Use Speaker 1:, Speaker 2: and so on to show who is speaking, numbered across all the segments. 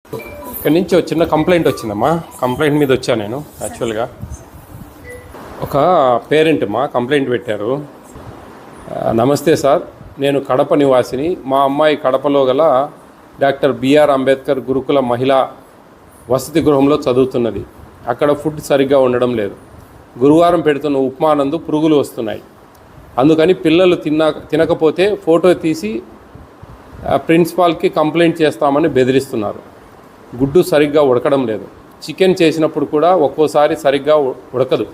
Speaker 1: ఇక్కడి నుంచి ఒక చిన్న కంప్లైంట్ వచ్చిందమ్మా. కంప్లైంట్ మీద వచ్చా నేను. యాక్చువల్గా ఒక పేరెంట్ కంప్లైంట్ పెట్టారు. నమస్తే సార్, నేను కడప నివాసిని. మా అమ్మాయి కడపలో గల డాక్టర్ బిఆర్ అంబేద్కర్ గురుకుల మహిళా వసతి గృహంలో చదువుతున్నది. అక్కడ ఫుడ్ సరిగ్గా ఉండడం లేదు. గురువారం పెడుతున్న ఉప్మా నందు పురుగులు వస్తున్నాయి. అందుకని పిల్లలు తినకపోతే ఫోటో తీసి ప్రిన్సిపాల్కి కంప్లైంట్ చేస్తామని బెదిరిస్తున్నారు. గుడ్డు సరిగ్గా ఉడకడం లేదు. చికెన్ చేసినప్పుడు కూడా ఒక్కోసారి సరిగ్గా ఉడకదు.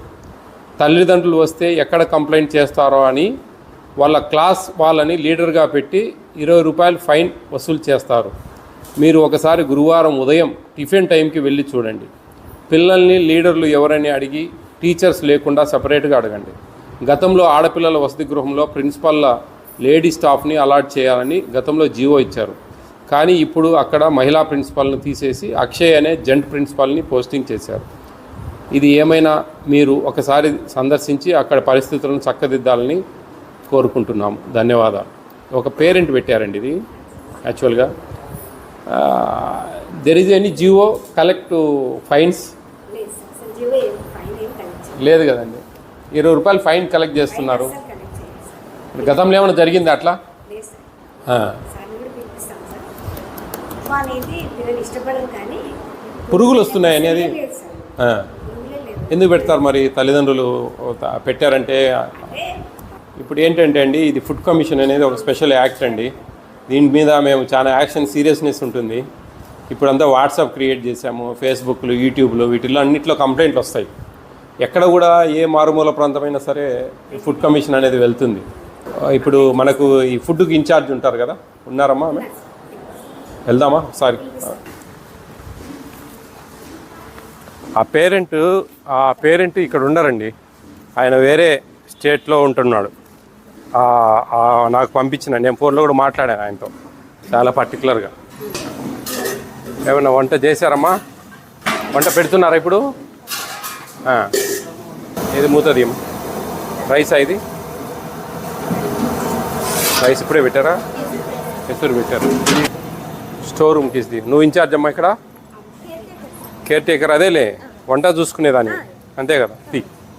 Speaker 1: తల్లిదండ్రులు వస్తే ఎక్కడ కంప్లైంట్ చేస్తారో అని వాళ్ళ క్లాస్ వాళ్ళని లీడర్గా పెట్టి 20 రూపాయలు ఫైన్ వసూలు చేస్తారు. మీరు ఒకసారి గురువారం ఉదయం టిఫిన్ టైంకి వెళ్ళి చూడండి. పిల్లల్ని లీడర్లు ఎవరని అడిగి టీచర్స్ లేకుండా సపరేట్గా అడగండి. గతంలో ఆడపిల్లల వసతి గృహంలో ప్రిన్సిపల్ల లేడీ స్టాఫ్ని అలాట్ చేయాలని గతంలో జీవో ఇచ్చారు. కానీ ఇప్పుడు అక్కడ మహిళా ప్రిన్సిపాల్ని తీసేసి అక్షయ్ అనే జెంట్ ప్రిన్సిపాల్ని పోస్టింగ్ చేశారు. ఇది ఏమైనా మీరు ఒకసారి సందర్శించి అక్కడ పరిస్థితులను చక్కదిద్దాలని కోరుకుంటున్నాము. ధన్యవాదాలు. ఒక పేరెంట్ పెట్టారండి ఇది. యాక్చువల్గా there is any GO collect fines లేదు కదండి. 20 రూపాయలు ఫైన్ కలెక్ట్ చేస్తున్నారు. గతంలో ఏమైనా జరిగింది అట్లా? పురుగులు వస్తున్నాయి అనేది ఎందుకు పెడతారు మరి? తల్లిదండ్రులు పెట్టారంటే ఇప్పుడు ఏంటంటే అండి, ఇది ఫుడ్ కమిషన్ అనేది ఒక స్పెషల్ యాక్ట్ అండి. దీని మీద మేము చాలా యాక్షన్ సీరియస్నెస్ ఉంటుంది. ఇప్పుడంతా వాట్సాప్ క్రియేట్ చేసాము, ఫేస్బుక్లు, యూట్యూబ్లు, వీటిల్లో అన్నింటిలో కంప్లైంట్లు వస్తాయి. ఎక్కడ కూడా ఏ మారుమూల ప్రాంతమైనా సరే ఫుడ్ కమిషన్ అనేది వెళ్తుంది. ఇప్పుడు మనకు ఈ ఫుడ్కి ఇన్ఛార్జ్ ఉంటారు కదా, ఉన్నారమ్మా? వెళ్దామా ఒకసారి? ఆ పేరెంట్ ఇక్కడ ఉండరండి. ఆయన వేరే స్టేట్లో ఉంటున్నాడు. నాకు పంపించిన నేను ఫోన్లో కూడా మాట్లాడాను ఆయనతో చాలా పర్టికులర్గా. ఏమన్నా వంట చేశారమ్మా? వంట పెడుతున్నారా ఇప్పుడు? ఇది మూతది రైస్. ఇది రైస్ ఇప్పుడే పెట్టారా? ఎసురు పెట్టారు. స్టోర్ రూమ్కి ఇది. నువ్వు ఇన్ఛార్జ్ అమ్మా ఇక్కడ? Care taker. అదేలే వంట చూసుకునేదాన్ని అంతే కదా.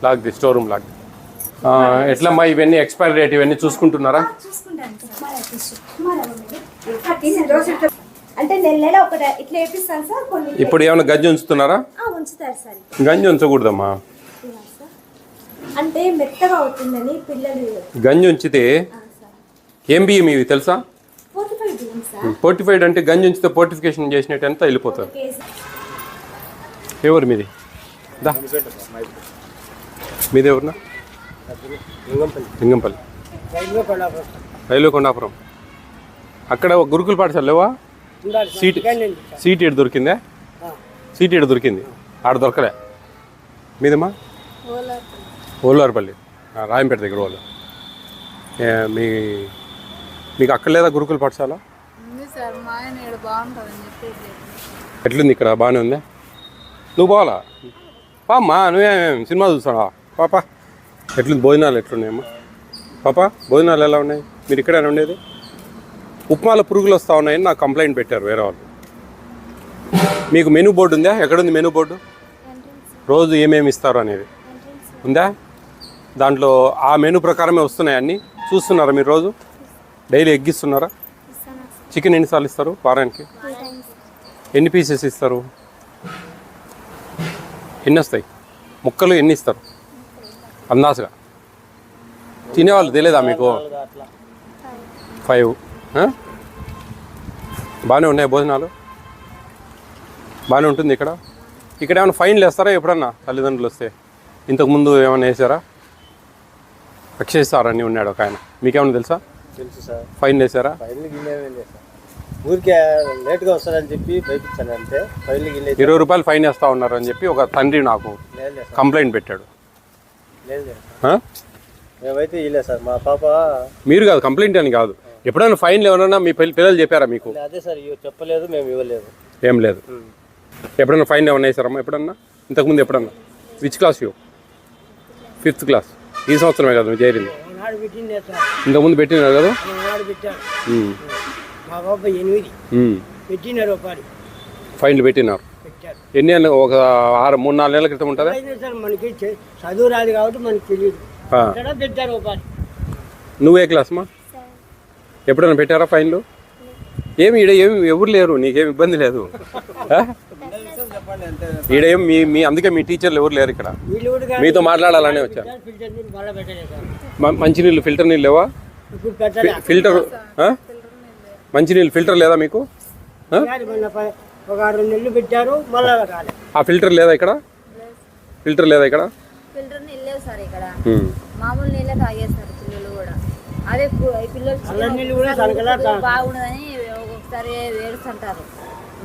Speaker 1: లాగ్ది స్టోర్ రూమ్ లాగ్. ఎట్లమ్మా ఇవన్నీ ఎక్స్పైరీ డేట్ ఇవన్నీ చూసుకుంటున్నారా? ఇప్పుడు ఏమైనా గంజి ఉంచుతున్నారా? గంజి ఉంచకూడదమ్మా.
Speaker 2: అంటే మెత్తగా అవుతుందని పిల్లలు.
Speaker 1: గంజి ఉంచితే ఏం బియ్యం ఇవి తెలుసా? ఫోర్టిఫైడ్ అంటే గంజి ఉంచితే ఫోర్టిఫికేషన్ చేసినట్టు అంతా వెళ్ళిపోతుంది. ఎవరు మీది? మీది ఎవరునా? లింగంపల్లి. రైల్వే కొండాపురం. అక్కడ గురుకుల పాఠశాల లేవా? సీట్ ఎటు దొరికిందా? సీట్ ఎటు దొరికింది? ఆడ దొరకలే. మీదమ్మా? ఓలార్పల్లి, రాయంపేట దగ్గర. వాళ్ళు మీకు అక్కడ లేదా గురుకుల పాఠశాల? ఎట్లుంది ఇక్కడ? బాగానే ఉందా? నువ్వు పోవాలా? పామ్మా, నువ్వేం సినిమా చూస్తావా? పాపా ఎట్లుంది? భోజనాలు ఎట్లున్నాయమ్మా? పాపా భోజనాలు ఎలా ఉన్నాయి? మీరు ఇక్కడైనా ఉండేది? ఉప్మాలో పురుగులు వస్తూ ఉన్నాయని నాకు కంప్లైంట్ పెట్టారు వేరే వాళ్ళు. మీకు మెనూ బోర్డు ఉందా? ఎక్కడుంది మెనూ బోర్డు? రోజు ఏమేమి ఇస్తారు అనేది ఉందా? దాంట్లో ఆ మెనూ ప్రకారమే వస్తున్నాయి అన్నీ. చూస్తున్నారా మీరు? రోజు డైలీ ఎగ్ ఇస్తున్నారా? చికెన్ ఎన్నిసార్లు ఇస్తారు వారానికి? ఎన్ని పీసెస్ ఇస్తారు? ఎన్ని వస్తాయి? ముక్కలు ఎన్ని ఇస్తారు అందాజుగా? తినేవాళ్ళు తెలియదా మీకు? 5. బాగానే ఉన్నాయి భోజనాలు? బాగానే ఉంటుంది ఇక్కడ. ఇక్కడ ఏమైనా ఫైన్లు వేస్తారా ఎప్పుడన్నా తల్లిదండ్రులు వస్తే? ఇంతకుముందు ఏమైనా వేసారా? అక్షయ్ సార్ అని ఉన్నాడు ఒక ఆయన, మీకేమైనా తెలుసా?
Speaker 3: తెలుసు సార్.
Speaker 1: ఫైన్ వేసారా?
Speaker 3: ఊరికే లేట్గా వస్తారని చెప్పి భయపించాను అంతే.
Speaker 1: 20 రూపాయలు ఫైన్ వేస్తా ఉన్నారు అని చెప్పి ఒక తండ్రి నాకు కంప్లైంట్ పెట్టాడు.
Speaker 3: మేమైతే ఇలే సార్. మా పాప.
Speaker 1: మీరు కాదు, కంప్లైంట్ అని కాదు. ఎప్పుడైనా ఫైన్లు ఎవరైనా మీ పిల్లలు చెప్పారా మీకు?
Speaker 3: అదే సార్, చెప్పలేదు, మేము ఇవ్వలేదు.
Speaker 1: ఏం లేదు. ఎప్పుడైనా ఫైన్ ఏమన్నా వేసారమ్మా ఎప్పుడన్నా? ఇంతకుముందు ఎప్పుడన్నా? Which class you? 5th class. ఈ సంవత్సరమే కదా మీరు చేరింది? ఇంతకుముందు పెట్టినారు కదా? ఫైన్లు పెట్టినారు.
Speaker 4: పెట్టారు.
Speaker 1: ఎన్ని ఏళ్ళు? ఒక 3-4 నెలల క్రితం ఉంటుందా?
Speaker 4: అయితే సార్ మనకి చదువు రాదు కాబట్టి మనకి తెలియదు.
Speaker 1: ఆ.
Speaker 4: ఇక్కడ పెట్టారు ఉపాధి.
Speaker 1: నువ్వే క్లాస్ మా? ఎప్పుడైనా పెట్టారా ఫైన్లు? ఏమి ఈడ ఏమి ఎవరు లేరు, నీకేం ఇబ్బంది లేదు. ఆ? ఈడ ఏం మీ అందుకే మీ టీచర్లు ఎవరు లేరు ఇక్కడ.
Speaker 4: వీళ్ళు కూడా కాదు.
Speaker 1: మీతో మాట్లాడాలనే వచ్చాను.
Speaker 4: ఫిల్టర్ నీళ్ళు మళ్ళీ పెట్టలేదు సార్.
Speaker 1: మంచినీళ్ళు ఫిల్టర్ నీళ్ళు లేవా?
Speaker 4: ఇప్పుడు పెట్టలే.
Speaker 1: ఫిల్టర్ మంచినీళ్ళు ఫిల్టర్ లేదా మీకు? ఆ?
Speaker 4: మొన్న ఒక 2 నెలలు పెట్టారు మళ్ళీ రాలేదు.
Speaker 1: ఆ ఫిల్టర్ లేదా ఇక్కడ? ఫిల్టర్ లేదా ఇక్కడ?
Speaker 5: ఫిల్టర్ నీళ్ళు లేవు సార్ ఇక్కడ.
Speaker 1: ఉమ్.
Speaker 5: మామూలు నీళ్ళే తాగేస్తారు పిల్లలు కూడా. అదే ఈ పిల్లలు
Speaker 4: చల్ల నీళ్ళు కూడా చల్లగలా
Speaker 5: బాగుండదని ఒక్కొక్కసారి ఏడుస్తుంటారు.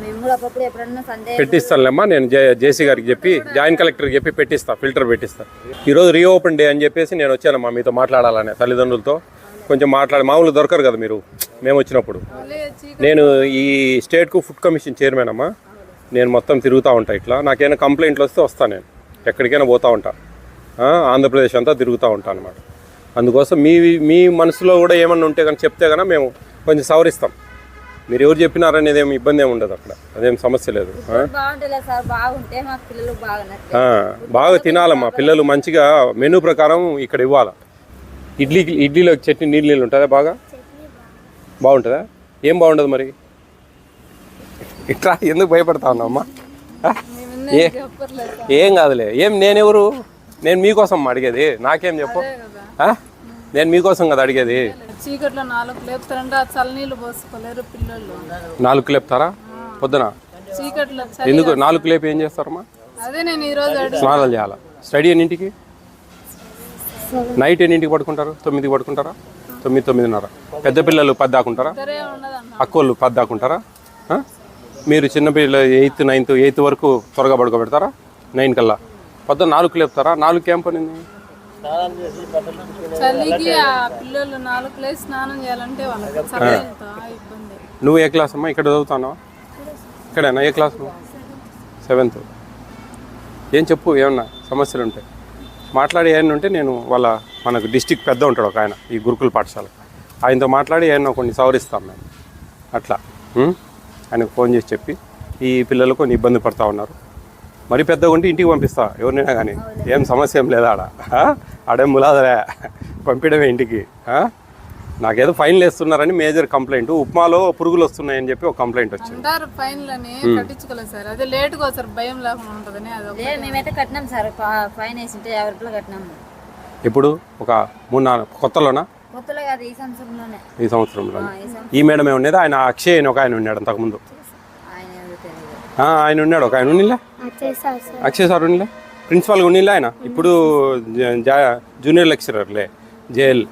Speaker 5: మేము కూడా అప్పుడు ఎప్పుడన్నా సందేహం
Speaker 1: పెట్టిస్తానులేమ్మా, నేను జేసీ గారికి చెప్పి జాయింట్ కలెక్టర్కి చెప్పి పెట్టిస్తా, ఫిల్టర్ పెట్టిస్తా. ఈరోజు రీఓపెన్ డే అని చెప్పేసి నేను వచ్చానమ్మా మీతో మాట్లాడాలనే, తల్లిదండ్రులతో కొంచెం మామూలు దొరకరు కదా మీరు మేము వచ్చినప్పుడు. నేను ఈ స్టేట్కు ఫుడ్ కమిషన్ చైర్మన్ అమ్మా. నేను మొత్తం తిరుగుతూ ఉంటా ఇట్లా. నాకేమైనా కంప్లైంట్లు వస్తే వస్తాను, నేను ఎక్కడికైనా పోతూ ఉంటా. ఆంధ్రప్రదేశ్ అంతా తిరుగుతూ ఉంటాను అనమాట. అందుకోసం మీ మనసులో కూడా ఏమన్నా ఉంటే కానీ చెప్తే కన్నా మేము కొంచెం సవరిస్తాం. మీరు ఎవరు చెప్పినారనేది ఏమి ఇబ్బంది ఏమి ఉండదు అక్కడ, అదేం సమస్య లేదు.
Speaker 5: బాగుంటుంది సార్. బాగుంటే మాకు పిల్లలు బాగా
Speaker 1: బాగా తినాలమ్మా పిల్లలు, మంచిగా మెనూ ప్రకారం ఇక్కడ ఇవ్వాలి. ఇడ్లీలో చట్నీ నీళ్ళు ఉంటుందా? బాగా బాగుంటుందా? ఏం బాగుండదు మరి? ఇట్లా ఎందుకు భయపడతా ఉన్నావమ్మా? ఏం కాదులే. నేనెవరు? నేను మీకోసం అడిగేది, నాకేం చెప్పు. నేను మీకోసం కదా అడిగేది.
Speaker 6: చీకట్లో 4 లేపుతారంటే ఆ చల్లనీళ్ళు పోసుకోలేరు పిల్లలు.
Speaker 1: 4 లేపుతారా పొద్దున?
Speaker 6: చీకట్లో
Speaker 1: ఎందుకు 4 లేపి ఏం చేస్తారమ్మా?
Speaker 6: అదే నేను ఈరోజు
Speaker 1: స్నానాలు చేయాలా? స్టడీ ఎన్నింటికి? నైట్ ఎన్నింటికి పడుకుంటారు? 9కి పడుకుంటారా? 9-9:30. పెద్ద పిల్లలు 10 దాకుంటారా? అక్కోళ్ళు 10 దాకుంటారా? మీరు చిన్నపిల్లలు 8th 9th 8th వరకు త్వరగా పడుకోబెడతారా? 9 కల్లా. పొద్దున 4 లేపుతారా? 4కి ఏం పనింది?
Speaker 6: చలికి ఆ పిల్లలు 4 లేసి స్నానం చేయాలంటే వాళ్ళకి చల్లతో ఇబ్బంది.
Speaker 1: నువ్వు ఏ క్లాస్ అమ్మా? ఇక్కడ చదువుతాను. ఇక్కడేనా? ఏ క్లాస్? 7th. ఏం చెప్పు, ఏమన్నా సమస్యలు ఉంటాయి మాట్లాడి. ఏమన్నా ఉంటే నేను మనకు డిస్టిక్ పెద్ద ఉంటాడు ఒక ఆయన ఈ గురుకుల పాఠశాల, ఆయనతో మాట్లాడి ఏమన్నా కొన్ని సవరిస్తాం మేము అట్లా. ఆయనకు ఫోన్ చేసి చెప్పి ఈ పిల్లలు కొన్ని ఇబ్బంది పడుతూ ఉన్నారు, మరి పెద్దగా ఉంటే ఇంటికి పంపిస్తా ఎవరినైనా కానీ, ఏం సమస్య ఏం లేదా ఆడేం ములాదరే పంపించడమే ఇంటికి. నాకేదో ఫైన్లు వేస్తున్నారని మేజర్ కంప్లైంట్. ఉప్మాలో పురుగులు వస్తున్నాయని చెప్పి ఒక కంప్లైంట్ వచ్చింది.
Speaker 6: అంటారు ఫైన్లని కట్టించుకోలేదు సార్, అదే లేట్గా వస్తారు భయం లేకుండా ఉంటుందని.
Speaker 5: లేదు, మేమైతే కట్టినాం సార్. ఫైన్ వేసింటే 50 రూపాయలు కట్టినాము.
Speaker 1: ఇప్పుడు ఒక 3-4 కొత్తలోనా?
Speaker 5: కొత్తలో కాదు, ఈ సంవత్సరంలోనే.
Speaker 1: ఈ సంవత్సరంలో ఈ మేడం ఏమన్నది, ఆయన అక్షయ్ అని ఒక ఆయన ఉన్నాడు అంతకుముందు.
Speaker 5: ఆయన ఎవరో తెలియదు.
Speaker 1: ఆయన ఉన్నాడు ఒక ఆయన ఉన్నిలే, అక్షయ్ సార్ ఉన్నిలే, ప్రిన్సిపాల్గా ఉన్నిలే ఆయన. ఇప్పుడు జూనియర్ లెక్చరర్లే జేఎల్.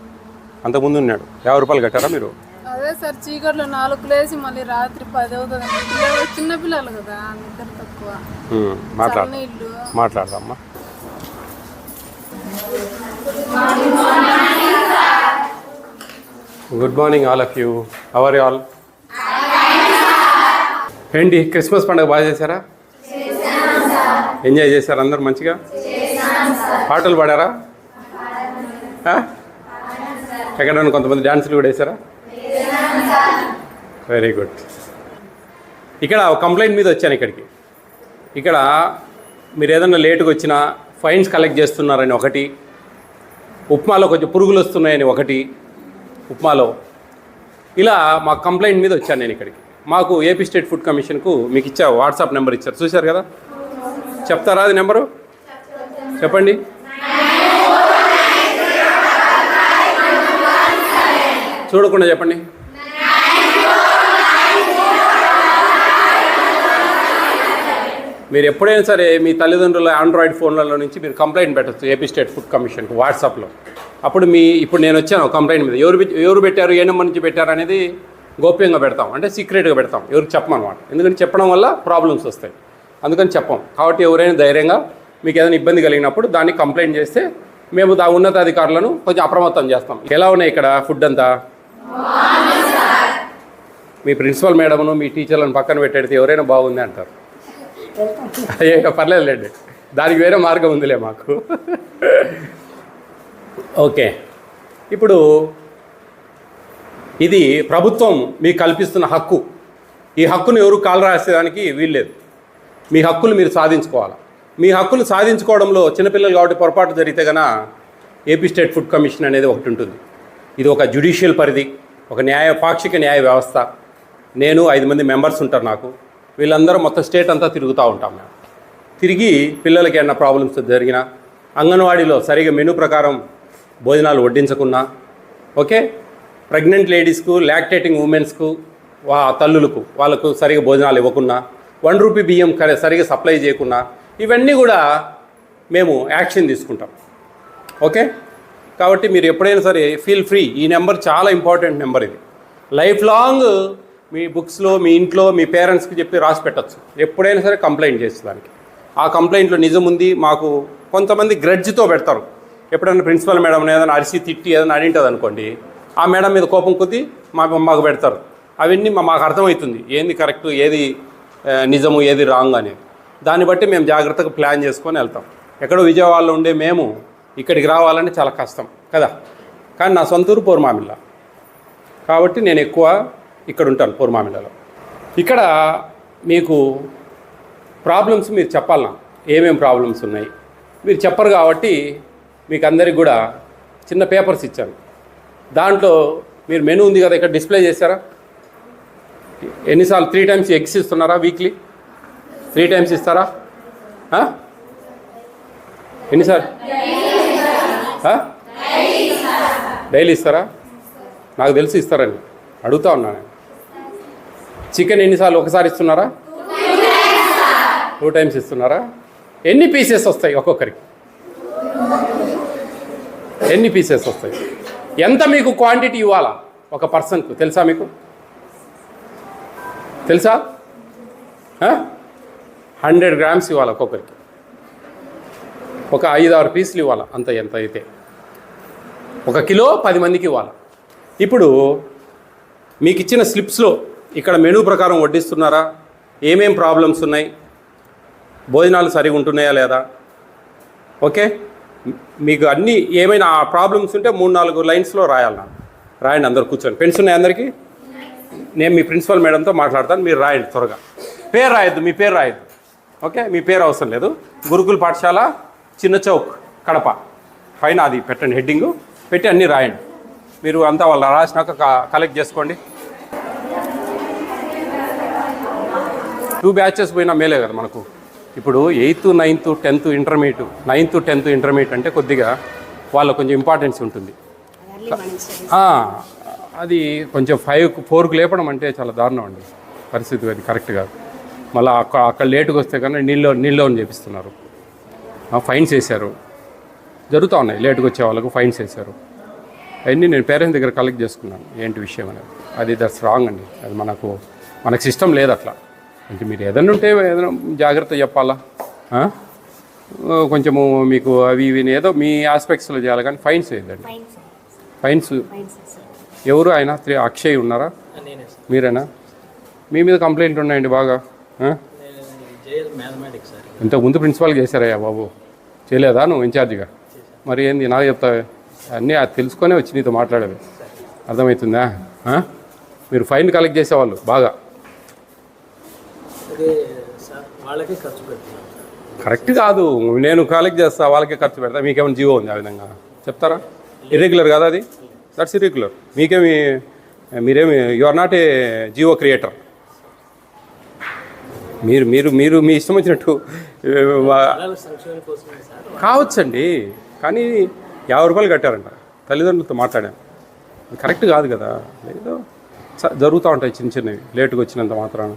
Speaker 1: అంతకుముందు ఉన్నాడు. 50 రూపాయలు కట్టారా మీరు?
Speaker 6: అదే సార్, చీకట్లో 4 లేసి మళ్ళీ రాత్రి 10 అవుతుంది. చిన్న పిల్లలు కదా, నిద్ర తక్కువ.
Speaker 1: మాట్లాడదామ్మా. Good morning all of you. How are you all? ఏంటి క్రిస్మస్ పండుగ బాగా చేశారా? ఎంజాయ్ చేశారా అందరు మంచిగా? పాటలు పాడారా? ఎక్కడైనా కొంతమంది డాన్సులు కూడా వేసారా? Very good. ఇక్కడ ఒక కంప్లైంట్ మీద వచ్చాను ఇక్కడికి. ఇక్కడ మీరు ఏదన్నా లేటుగా వచ్చినా ఫైన్స్ కలెక్ట్ చేస్తున్నారని ఒకటి, ఉప్మాలో కొంచెం పురుగులు వస్తున్నాయని ఒకటి, ఉప్మాలో ఇలా మా కంప్లైంట్ మీద వచ్చాను నేను ఇక్కడికి. మాకు ఏపీ స్టేట్ ఫుడ్ కమిషన్కు మీకు ఇచ్చా వాట్సాప్ నెంబర్ ఇచ్చారు, చూశారు కదా? చెప్తారా అది నెంబరు? చెప్పండి. చూడకుండా చెప్పండి. మీరు ఎప్పుడైనా సరే మీ తల్లిదండ్రుల ఆండ్రాయిడ్ ఫోన్లలో నుంచి మీరు కంప్లైంట్ పెట్టచ్చు ఏపీ స్టేట్ ఫుడ్ కమిషన్కి వాట్సాప్లో. అప్పుడు ఇప్పుడు నేను వచ్చాను కంప్లైంట్ మీద, ఎవరు పెట్టారు, ఏ నెంబర్ నుంచి పెట్టారు అనేది గోప్యంగా పెడతాం, అంటే సీక్రెట్గా పెడతాం, ఎవరికి చెప్పమన్నమాట. ఎందుకంటే చెప్పడం వల్ల ప్రాబ్లమ్స్ వస్తాయి, అందుకని చెప్పం. కాబట్టి ఎవరైనా ధైర్యంగా మీకు ఏదైనా ఇబ్బంది కలిగినప్పుడు దాన్ని కంప్లైంట్ చేస్తే మేము ఉన్నతాధికారులను కొంచెం అప్రమత్తం చేస్తాం. ఎలా ఉన్నాయి ఇక్కడ ఫుడ్ అంతా? మీ ప్రిన్సిపల్ మేడంను మీ టీచర్లను పక్కన పెట్టేది ఎవరైనా బాగుంది అంటారు. అయ్యో పర్లేదులేండి, దానికి వేరే మార్గం ఉందిలే మాకు. ఓకే, ఇప్పుడు ఇది ప్రభుత్వం మీకు కల్పిస్తున్న హక్కు. ఈ హక్కును ఎవరు కాలు రాసేదానికి వీల్లేదు. మీ హక్కులు మీరు సాధించుకోవాలి. మీ హక్కులు సాధించుకోవడంలో చిన్నపిల్లలు కాబట్టి పొరపాటు జరిగితే కనుక ఏపీ స్టేట్ ఫుడ్ కమిషన్ అనేది ఒకటి ఉంటుంది. ఇది ఒక జ్యుడిషియల్ పరిధి, ఒక పాక్షిక న్యాయ వ్యవస్థ. నేను 5 మంది మెంబర్స్ ఉంటారు నాకు. వీళ్ళందరూ మొత్తం స్టేట్ అంతా తిరుగుతూ ఉంటాం మేము. తిరిగి పిల్లలకి ఏమన్నా ప్రాబ్లమ్స్ జరిగినా, అంగన్వాడీలో సరిగా మెనూ ప్రకారం భోజనాలు వడ్డించకున్నా, ఓకే, ప్రెగ్నెంట్ లేడీస్కు, లాక్టేటింగ్ ఉమెన్స్కు, తల్లులకు వాళ్ళకు సరిగా భోజనాలు ఇవ్వకున్నా, 1 రూపీ బియ్యం సరిగా సప్లై చేయకున్నా, ఇవన్నీ కూడా మేము యాక్షన్ తీసుకుంటాం. ఓకే, కాబట్టి మీరు ఎప్పుడైనా సరే ఫీల్ ఫ్రీ. ఈ నెంబర్ చాలా ఇంపార్టెంట్ నెంబర్. ఇది లైఫ్ లాంగ్ మీ బుక్స్లో, మీ ఇంట్లో, మీ పేరెంట్స్కి చెప్పి రాసి పెట్టచ్చు. ఎప్పుడైనా సరే కంప్లైంట్ చేసేదానికి. ఆ కంప్లైంట్లో నిజం ఉంది. మాకు కొంతమంది గ్రడ్జ్తో పెడతారు. ఎప్పుడైనా ప్రిన్సిపల్ మేడం ఏదైనా అరిసి తిట్టి ఏదైనా అడింటుంది అనుకోండి, ఆ మేడం మీద కోపం కొద్దీ మాకు పెడతారు. అవన్నీ మాకు అర్థమవుతుంది ఏంది కరెక్ట్, ఏది నిజము, ఏది రాంగ్ అనేది. దాన్ని బట్టి మేము జాగ్రత్తగా ప్లాన్ చేసుకొని వెళ్తాం. ఎక్కడో విజయవాడలో ఉండే మేము ఇక్కడికి రావాలంటే చాలా కష్టం కదా. కానీ నా సొంత ఊరు పోర్మామిల్ల కాబట్టి నేను ఎక్కువ ఇక్కడ ఉంటాను పోర్మామిల్లలో. ఇక్కడ మీకు ప్రాబ్లమ్స్ మీరు చెప్పాలన్నా, ఏమేం ప్రాబ్లమ్స్ ఉన్నాయి మీరు చెప్పరు. కాబట్టి మీకు అందరికి కూడా చిన్న పేపర్స్ ఇచ్చాను. దాంట్లో మీరు మెనూ ఉంది కదా, ఇక్కడ డిస్ప్లే చేశారా? ఎన్నిసార్లు 3 టైమ్స్ ఎగ్స్ ఇస్తున్నారా? వీక్లీ 3 టైమ్స్ ఇస్తారా? ఎన్నిసార్లు? డైలీ ఇస్తారా? నాకు తెలిసి ఇస్తారని అడుగుతా ఉన్నాను. చికెన్ ఎన్నిసార్లు? ఒకసారి ఇస్తున్నారా? 2 టైమ్స్ ఇస్తున్నారా? ఎన్ని పీసెస్ వస్తాయి ఒక్కొక్కరికి? ఎన్ని పీసెస్ వస్తాయి? ఎంత మీకు క్వాంటిటీ ఇవ్వాలా ఒక పర్సన్కు తెలుసా? మీకు తెలుసా? 100 గ్రామ్స్ ఇవ్వాలి ఒక్కొక్కరికి. ఒక 5-6 పీసులు ఇవ్వాలి. ఎంత అయితే 1 కిలో 10 మందికి ఇవ్వాలి. ఇప్పుడు మీకు ఇచ్చిన స్లిప్స్లో ఇక్కడ మెనూ ప్రకారం వడ్డిస్తున్నారా? ఏమేం ప్రాబ్లమ్స్ ఉన్నాయి? భోజనాలు సరిగా ఉంటున్నాయా లేదా? ఓకే, మీకు అన్నీ ఏమైనా ప్రాబ్లమ్స్ ఉంటే 3-4 లైన్స్లో రాయండి. అందరు కూర్చొని. పెన్స్ ఉన్నాయి అందరికీ? నేను మీ ప్రిన్సిపల్ మేడంతో మాట్లాడతాను, మీరు రాయండి త్వరగా. పేరు రాయొద్దు, మీ పేరు రాయొద్దు. ఓకే, మీ పేరు అవసరం లేదు. గురుకుల పాఠశాల, చిన్న చౌక్, కడప పైన అది పెట్టండి, హెడ్డింగు పెట్టి అన్నీ రాయండి. మీరు అంతా వాళ్ళు రాసినాక కలెక్ట్ చేసుకోండి. 2 బ్యాచెస్ పోయినా మేలే కదా మనకు. ఇప్పుడు 8th, 9th, 10th intermediate, 9th, 10th intermediate అంటే కొద్దిగా వాళ్ళకు కొంచెం ఇంపార్టెన్స్ ఉంటుంది. అది కొంచెం 4కు లేపడం అంటే చాలా దారుణం అండి పరిస్థితి. అది కరెక్ట్ కాదు. మళ్ళీ అక్కడ లేటుగా వస్తే కన్నా నీళ్ళు చేపిస్తున్నారు. ఫైన్స్ వేశారు, జరుగుతూ ఉన్నాయి. లేటుగా వచ్చే వాళ్ళకు ఫైన్స్ వేశారు. అవన్నీ నేను పేరెంట్స్ దగ్గర కలెక్ట్ చేసుకున్నాను ఏంటి విషయం అనేది. అది దట్స్ రాంగ్ అండి. అది మనకు సిస్టమ్ లేదు అట్లా. అంటే మీరు ఏదైనా ఉంటే ఏదైనా జాగ్రత్త చెప్పాలా. కొంచెము మీకు అవి ఏదో మీ ఆస్పెక్ట్స్లో చేయాలి, కానీ ఫైన్స్ వేయద్దండి. ఫైన్స్ ఎవరు? ఆయన అక్షయ్ ఉన్నారా? మీరేనా? మీ మీద కంప్లైంట్ ఉన్నాయండి బాగా. ఇంతకుముందు ప్రిన్సిపాల్కి చేశారయ్యా బాబు, చేయలేదా నువ్వు ఇన్ఛార్జిగా? మరి ఏంది నాకు చెప్తావే? అన్నీ అది తెలుసుకొనే వచ్చి నీతో మాట్లాడేవి. అర్థమవుతుందా? మీరు ఫైన్ కలెక్ట్ చేసేవాళ్ళు బాగా. కరెక్ట్ కాదు. నేను కలెక్ట్ చేస్తా, వాళ్ళకే ఖర్చు పెడతా. మీకేమైనా జీవో ఉంది ఆ విధంగా చెప్తారా? ఇర్రెగ్యులర్ కాదు అది, దట్స్ ఇర్రెగ్యులర్. మీరేమి you are not a Jio creator. మీరు మీ ఇష్టం వచ్చినట్టు కావచ్చండి, కానీ 50 రూపాయలు కట్టారంట. తల్లిదండ్రులతో మాట్లాడాను. కరెక్ట్ కాదు కదా. ఏదో జరుగుతూ ఉంటాయి చిన్నవి. లేటుగా వచ్చినంత మాత్రాన,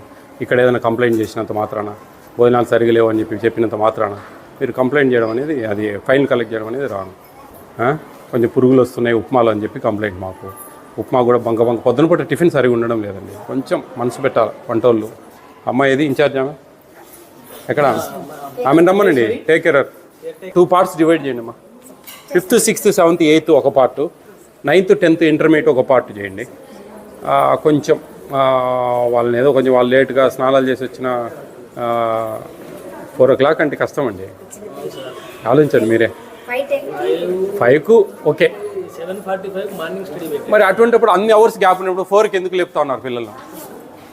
Speaker 1: ఇక్కడ ఏదైనా కంప్లైంట్ చేసినంత మాత్రాన, భోజనాలు సరిగా లేవు అని చెప్పినంత మాత్రాన మీరు కంప్లైంట్ చేయడం అనేది, అది ఫైన్ కలెక్ట్ చేయడం అనేది రాను. కొంచెం పురుగులు వస్తున్నాయి ఉప్మాలు అని చెప్పి కంప్లైంట్. మాకు ఉప్మా కూడా బంక పొద్దున పూట టిఫిన్ సరిగా ఉండడం లేదండి. కొంచెం మనసు పెట్టాలి వంటోళ్ళు. అమ్మాయి ఏది ఇన్ఛార్జ్ ఆమె ఎక్కడ? ఆమెను రమ్మనండి. Take care. 2 పార్ట్స్ డివైడ్ చేయండి అమ్మా. 5th, 6th, 7th, 8th ఒక పార్టు, 9th, 10th ఇంటర్మీడియట్ ఒక పార్ట్ చేయండి. కొంచెం వాళ్ళని ఏదో కొంచెం వాళ్ళు లేట్గా స్నానాలు చేసి వచ్చిన 4 o'clock అంటే కష్టం అండి. ఆలోచించండి మీరే. 5కు ఓకే.
Speaker 3: 7:45 morning study.
Speaker 1: మరి అటువంటిప్పుడు అన్ని అవర్స్ గ్యాప్ ఉన్నప్పుడు 4కి ఎందుకు లేపుతా ఉన్నారు పిల్లలు?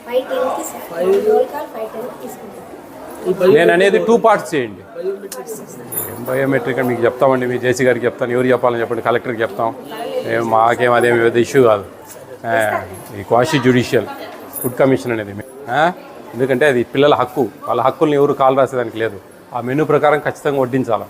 Speaker 2: 510కి రోల్ కాల్ 510 తీసుకుంటాం.
Speaker 1: నేను అనేది 2 పార్ట్స్ చేయండి. బయోమెట్రిక్ అని మీకు చెప్తామండి, మీ జేసీ గారికి చెప్తాను, ఎవరు చెప్పాలని చెప్పండి, కలెక్టర్కి చెప్తాం. మాకేం అదేమి పెద్ద ఇష్యూ కాదు. ఈ క్వాషీ జ్యుడిషియల్ ఫుడ్ కమిషన్ అనేది ఎందుకంటే అది పిల్లల హక్కు, వాళ్ళ హక్కుల్ని ఎవరు కాల్ రాసేదానికి లేదు. ఆ మెనూ ప్రకారం ఖచ్చితంగా వడ్డించాలి.